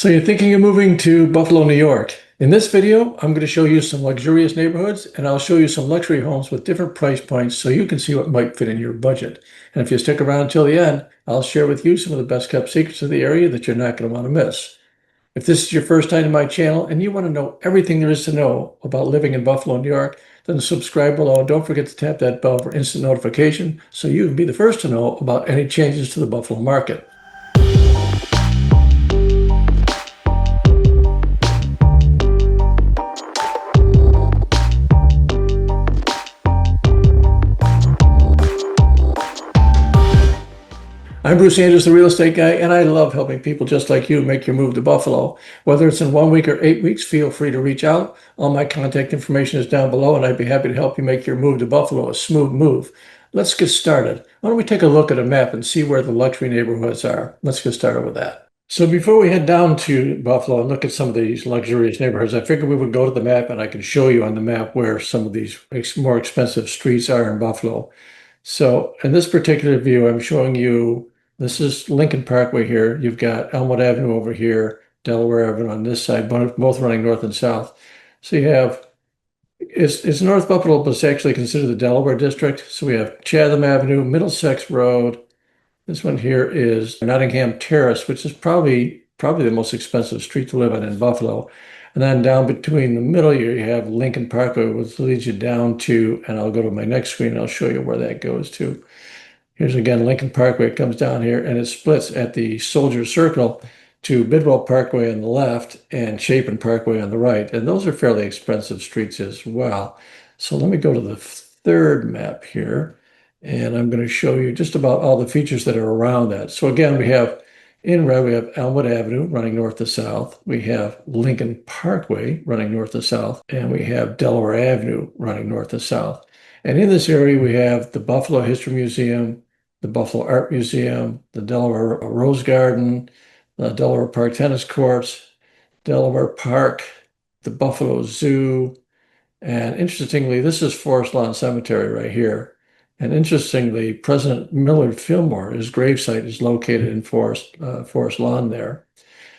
So you're thinking of moving to Buffalo, New York. In this video, I'm going to show you some luxurious neighborhoods and I'll show you some luxury homes with different price points so you can see what might fit in your budget. And if you stick around until the end, I'll share with you some of the best kept secrets of the area that you're not going to want to miss. If this is your first time to my channel and you want to know everything there is to know about living in Buffalo, New York, then subscribe below and don't forget to tap that bell for instant notification so you can be the first to know about any changes to the Buffalo market. I'm Bruce Andrews, the real estate guy, and I love helping people just like you make your move to Buffalo. Whether it's in 1 week or 8 weeks, feel free to reach out. All my contact information is down below, and I'd be happy to help you make your move to Buffalo a smooth move. Let's get started. Why don't we take a look at a map and see where the luxury neighborhoods are? Let's get started with that. So before we head down to Buffalo and look at some of these luxurious neighborhoods, I figured we would go to the map and I can show you on the map where some of these more expensive streets are in Buffalo. So in this particular view, I'm showing you, this is Lincoln Parkway here. You've got Elmwood Avenue over here, Delaware Avenue on this side, both running north and south. So you have, it's North Buffalo, but it's actually considered the Delaware district. So we have Chapin Avenue, Middlesex Road. This one here is Nottingham Terrace, which is probably the most expensive street to live in Buffalo. And then down between the middle here, you have Lincoln Parkway, which leads you down to, and I'll go to my next screen and I'll show you where that goes to. Here's again Lincoln Parkway. It comes down here and it splits at the Soldier Circle to Bidwell Parkway on the left and Chapin Parkway on the right. And those are fairly expensive streets as well. So let me go to the third map here and I'm going to show you just about all the features that are around that. So again, we have in red, we have Elmwood Avenue running north to south. We have Lincoln Parkway running north to south, and we have Delaware Avenue running north to south. And in this area, we have the Buffalo History Museum, the Buffalo Art Museum, the Delaware Rose Garden, the Delaware Park Tennis Courts, Delaware Park, the Buffalo Zoo, and interestingly, this is Forest Lawn Cemetery right here. And interestingly, President Millard Fillmore, his gravesite is located in Forest Lawn there.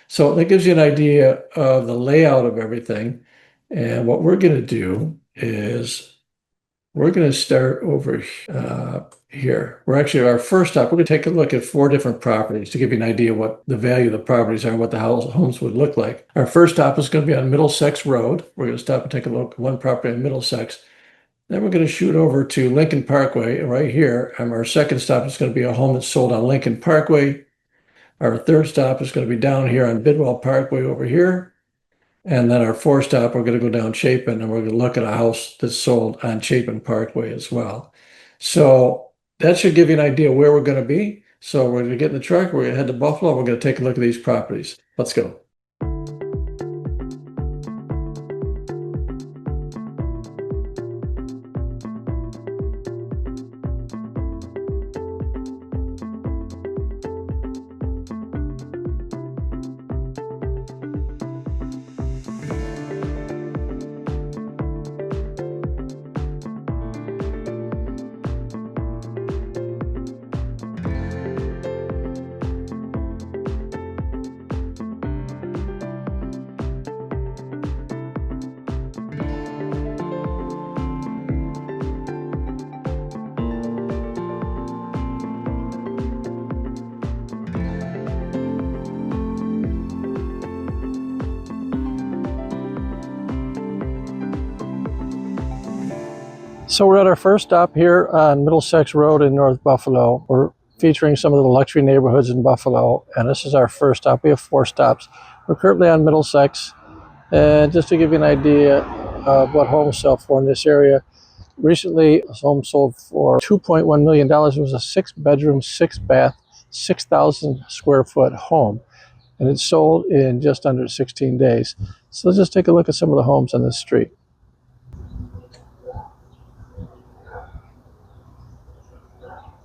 So that gives you an idea of the layout of everything. And what we're going to do is we're going to start over here. We're actually, our first stop, we're going to take a look at 4 different properties to give you an idea what the value of the properties are and what the homes would look like. Our first stop is going to be on Middlesex Road. We're going to stop and take a look at one property in Middlesex. Then we're going to shoot over to Lincoln Parkway right here. And our second stop is going to be a home that's sold on Lincoln Parkway. Our third stop is going to be down here on Bidwell Parkway over here. And then our fourth stop, we're going to go down Chapin and we're going to look at a house that's sold on Chapin Parkway as well. So that should give you an idea where we're going to be. So we're going to get in the truck, we're going to head to Buffalo, we're going to take a look at these properties. Let's go. So we're at our first stop here on Middlesex Road in North Buffalo. We're featuring some of the luxury neighborhoods in Buffalo, and this is our first stop. We have 4 stops. We're currently on Middlesex, and just to give you an idea of what homes sell for in this area, recently a home sold for $2.1 million. It was a 6-bedroom, 6-bath, 6,000 square foot home, and it sold in just under 16 days. So let's just take a look at some of the homes on this street.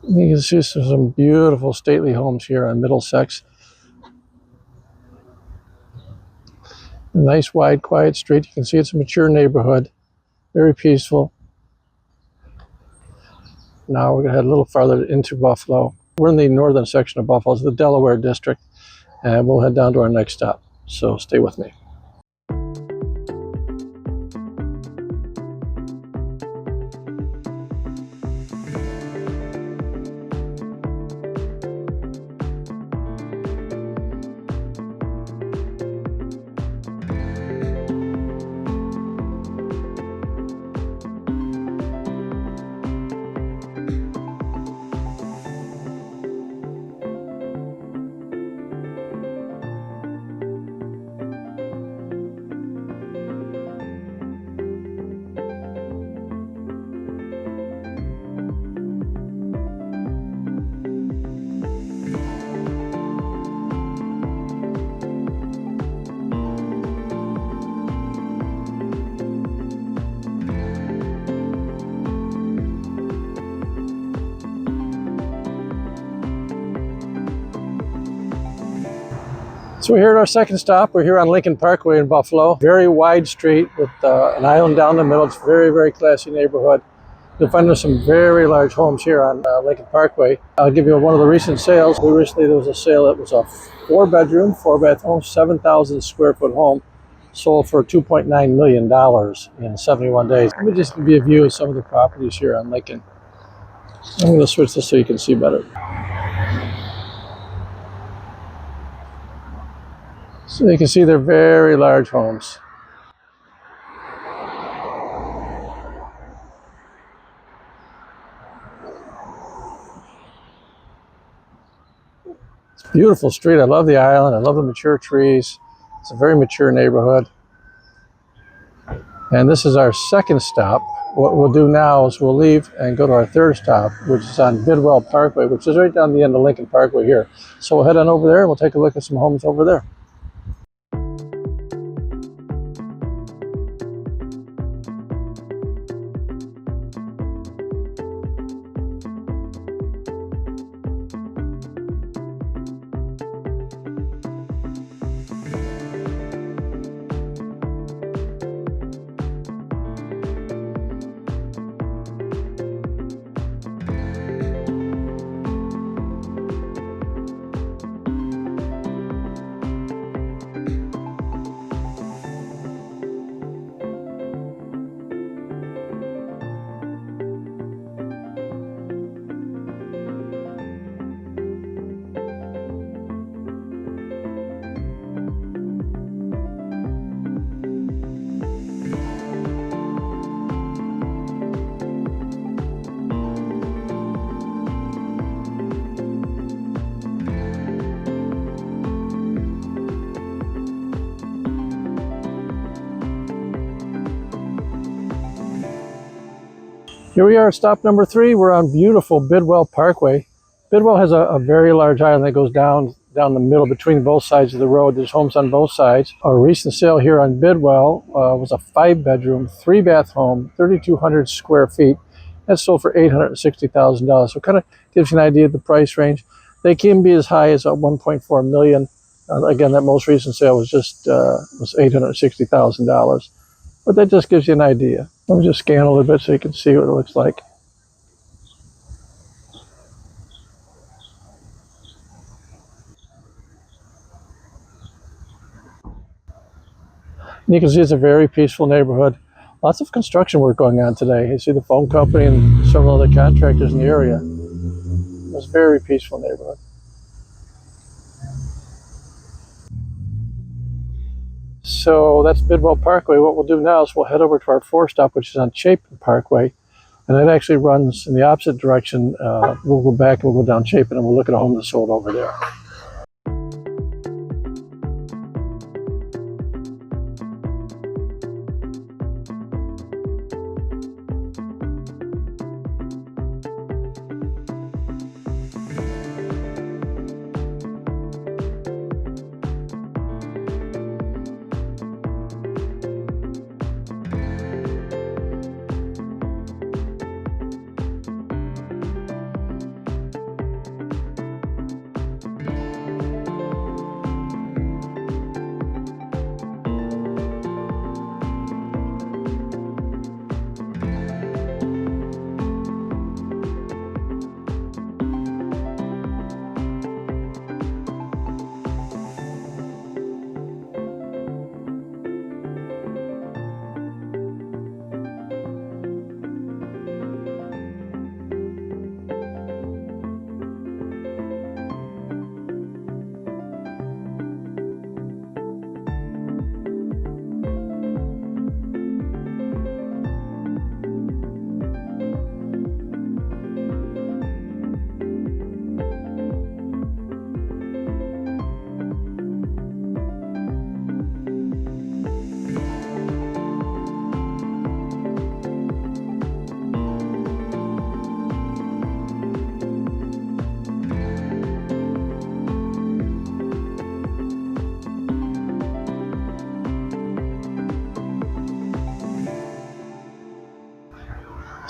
You can see some beautiful stately homes here on Middlesex. A nice, wide, quiet street. You can see it's a mature neighborhood, very peaceful. Now we're going to head a little farther into Buffalo. We're in the northern section of Buffalo, it's the Delaware district, and we'll head down to our next stop. So stay with me. So we're here at our second stop. We're here on Lincoln Parkway in Buffalo. Very wide street with an island down the middle. It's a very, very classy neighborhood. You'll find there's some very large homes here on Lincoln Parkway. I'll give you one of the recent sales. There was a sale. It was a 4-bedroom, 4-bath home, 7,000 square foot home. Sold for $2.9 million in 71 days. Let me just give you a view of some of the properties here on Lincoln. I'm going to switch this so you can see better. So you can see they're very large homes. It's a beautiful street. I love the island. I love the mature trees. It's a very mature neighborhood. And this is our second stop. What we'll do now is we'll leave and go to our third stop, which is on Bidwell Parkway, which is right down the end of Lincoln Parkway here. So we'll head on over there and we'll take a look at some homes over there. Here we are at stop number 3. We're on beautiful Bidwell Parkway. Bidwell has a very large island that goes down the middle between both sides of the road. There's homes on both sides. Our recent sale here on Bidwell was a 5-bedroom, 3-bath home, 3,200 square feet. That sold for $860,000. So it kind of gives you an idea of the price range. They can be as high as $1.4 million. Again, that most recent sale was just was $860,000. But that just gives you an idea. Let me just scan a little bit so you can see what it looks like. And you can see it's a very peaceful neighborhood. Lots of construction work going on today. You see the phone company and several other contractors in the area. It's a very peaceful neighborhood. So that's Bidwell Parkway. What we'll do now is we'll head over to our 4th stop, which is on Chapin Parkway. And it actually runs in the opposite direction. We'll go back and we'll go down Chapin and we'll look at a home that's sold over there.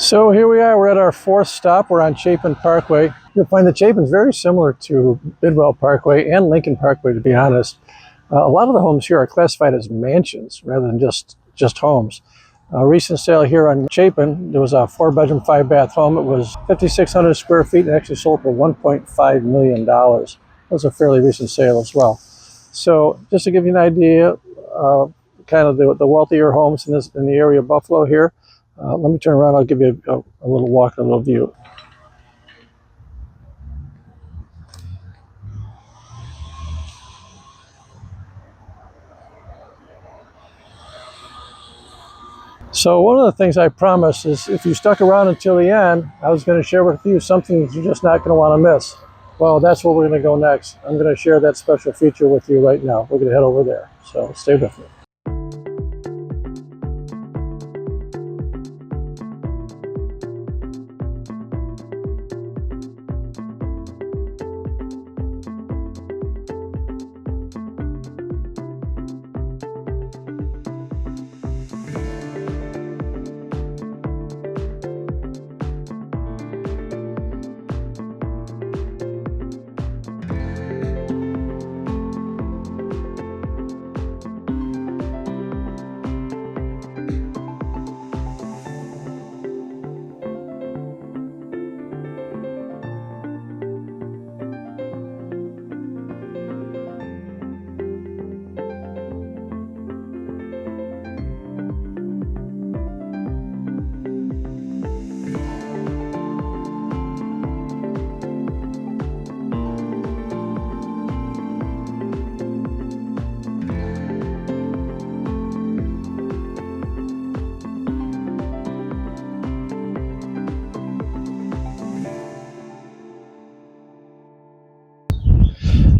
So here we are, we're at our fourth stop. We're on Chapin Parkway. You'll find that Chapin's very similar to Bidwell Parkway and Lincoln Parkway, to be honest. A lot of the homes here are classified as mansions rather than just homes. A recent sale here on Chapin, there was a 4-bedroom, 5-bath home. It was 5,600 square feet and actually sold for $1.5 million. It was a fairly recent sale as well. So just to give you an idea, kind of the wealthier homes in the area of Buffalo here. Let me turn around. I'll give you a little walk, a little view. So one of the things I promised is if you stuck around until the end, I was going to share with you something that you're just not going to want to miss. Well, that's where we're going to go next. I'm going to share that special feature with you right now. We're going to head over there. So stay with me.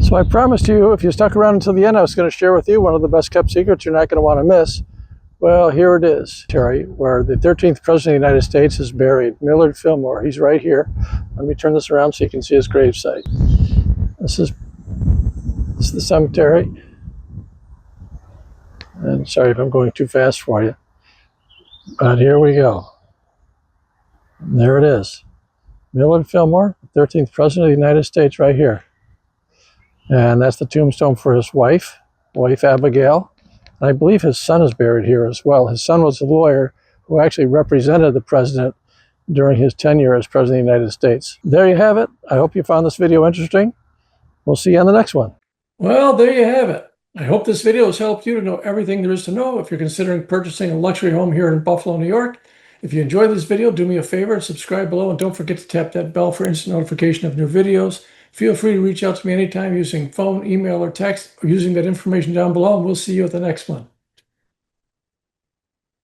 So I promised you, if you stuck around until the end, I was going to share with you one of the best kept secrets you're not going to want to miss. Well, here it is, Terry, where the 13th President of the United States is buried, Millard Fillmore. He's right here. Let me turn this around so you can see his gravesite. This is the cemetery. And sorry if I'm going too fast for you. But here we go. And there it is. Millard Fillmore, 13th President of the United States, right here. And that's the tombstone for his wife Abigail. And I believe his son is buried here as well. His son was a lawyer who actually represented the president during his tenure as President of the United States. There you have it. I hope you found this video interesting. We'll see you on the next one. Well, there you have it. I hope this video has helped you to know everything there is to know if you're considering purchasing a luxury home here in Buffalo, New York. If you enjoyed this video, do me a favor and subscribe below, and don't forget to tap that bell for instant notification of new videos. Feel free to reach out to me anytime using phone, email, or text, or using that information down below, and we'll see you at the next one.